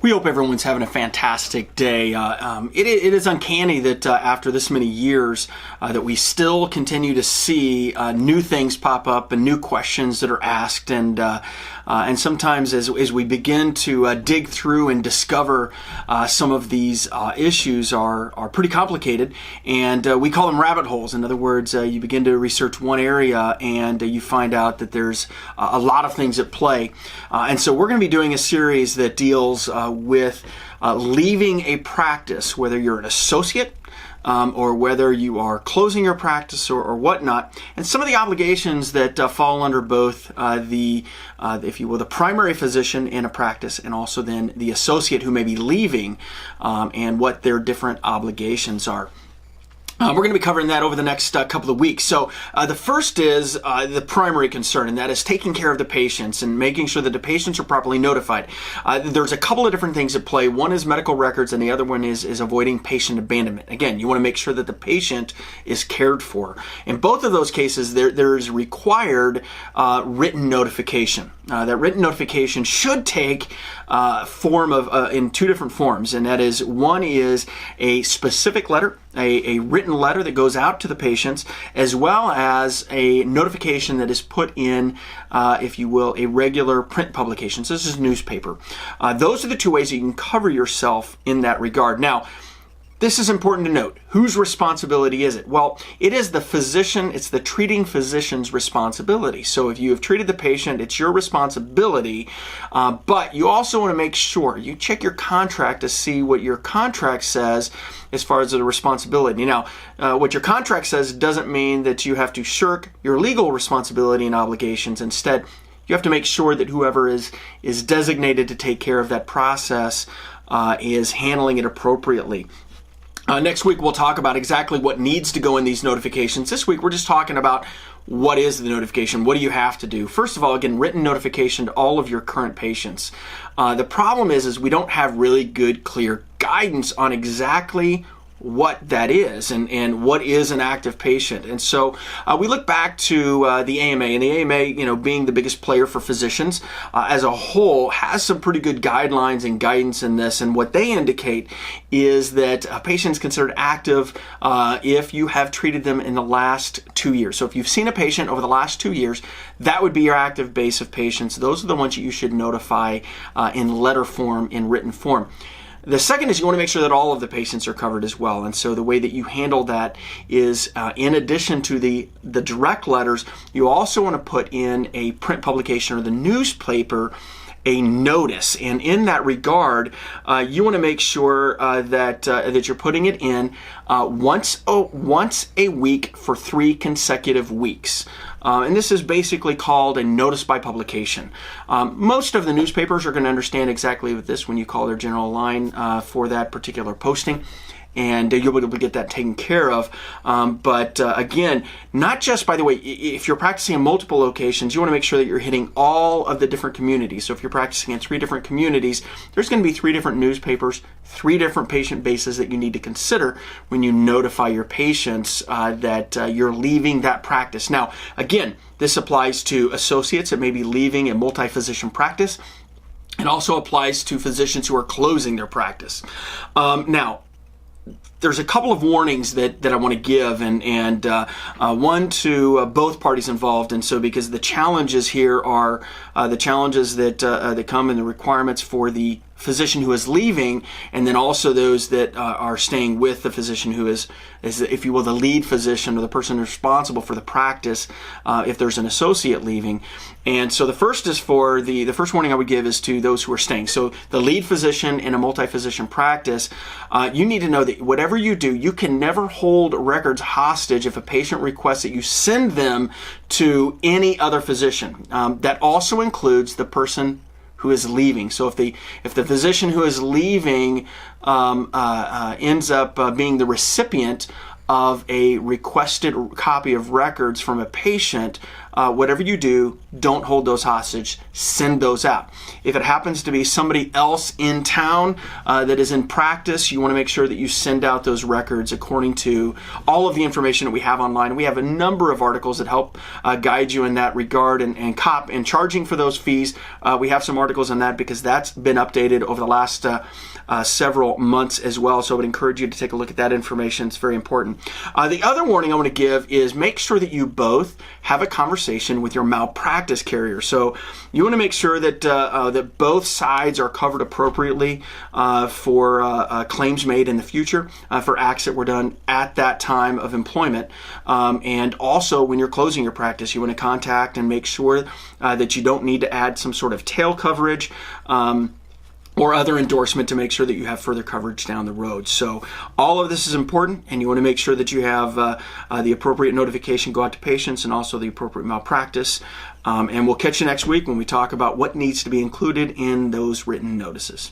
We hope everyone's having a fantastic day. It is uncanny that after this many years that we still continue to see new things pop up and new questions that are asked, and sometimes as we begin to dig through and discover some of these issues are pretty complicated, and we call them rabbit holes. In other words, you begin to research one area and you find out that there's a lot of things at play. And so we're going to be doing a series that deals with leaving a practice, whether you're an associate or whether you are closing your practice or whatnot, and some of the obligations that fall under both if you will, the primary physician in a practice, and also then the associate who may be leaving, and what their different obligations are. We're going to be covering that over the next couple of weeks. So the first is the primary concern, and that is taking care of the patients and making sure that the patients are properly notified. There's a couple of different things at play. One is medical records, and the other one is avoiding patient abandonment. Again, you want to make sure that the patient is cared for. In both of those cases, there is required written notification. That written notification should take form of in two different forms, and that is, one is a specific letter, a written letter that goes out to the patients, as well as a notification that is put in, if you will, a regular print publication. So this is newspaper. Those are the two ways that you can cover yourself in that regard. Now, this is important to note. Whose responsibility is it? Well, it is the physician, it's the treating physician's responsibility. So if you have treated the patient, it's your responsibility, but you also want to make sure you check your contract to see what your contract says as far as the responsibility. Now, what your contract says doesn't mean that you have to shirk your legal responsibility and obligations. Instead, you have to make sure that whoever is designated to take care of that process is handling it appropriately. Next week, we'll talk about exactly what needs to go in these notifications. This week, we're just talking about what is the notification, what do you have to do. First of all, again, written notification to all of your current patients. The problem is we don't have really good, clear guidance on exactly what that is and what is an active patient. And so we look back to the AMA, and the AMA, being the biggest player for physicians as a whole, has some pretty good guidelines and guidance in this. And what they indicate is that a patient is considered active if you have treated them in the last 2 years. So if you've seen a patient over the last 2 years, that would be your active base of patients. Those are the ones that you should notify in letter form, in written form. The second is you want to make sure that all of the patients are covered as well. And so the way that you handle that is, in addition to the direct letters, you also want to put in a print publication or the newspaper a notice. And in that regard, you want to make sure that you're putting it in once a week for 3 consecutive weeks. And this is basically called a notice by publication. Most of the newspapers are going to understand exactly what this when you call their general line for that particular posting, and you'll be able to get that taken care of. But again, not just, by the way, if you're practicing in multiple locations, you want to make sure that you're hitting all of the different communities. So if you're practicing in 3 different communities, there's going to be 3 different newspapers, 3 different patient bases that you need to consider when you notify your patients that you're leaving that practice. Now, again, this applies to associates that may be leaving a multi-physician practice. It also applies to physicians who are closing their practice. Now, there's a couple of warnings that I want to give, and one to both parties involved. And so, because the challenges here are the challenges that come in the requirements for the physician who is leaving, and then also those that are staying with the physician who is, if you will, the lead physician or the person responsible for the practice if there's an associate leaving. And so the first is for the first warning I would give is to those who are staying. So the lead physician in a multi-physician practice, you need to know that whatever you do, you can never hold records hostage if a patient requests that you send them to any other physician. That also includes the person who is leaving. So if the physician who is leaving ends up being the recipient of a requested copy of records from a patient, whatever you do, don't hold those hostage. Send those out. If it happens to be somebody else in town that is in practice, you want to make sure that you send out those records according to all of the information that we have online. We have a number of articles that help guide you in that regard, and charging for those fees. We have some articles on that because that's been updated over the last several months as well. So I would encourage you to take a look at that information. It's very important. The other warning I want to give is make sure that you both have a conversation with your malpractice carrier. So you want to make sure that that both sides are covered appropriately for claims made in the future for acts that were done at that time of employment. And also, when you're closing your practice, you want to contact and make sure that you don't need to add some sort of tail coverage or other endorsement to make sure that you have further coverage down the road. So all of this is important, and you want to make sure that you have the appropriate notification go out to patients and also the appropriate malpractice. And we'll catch you next week when we talk about what needs to be included in those written notices.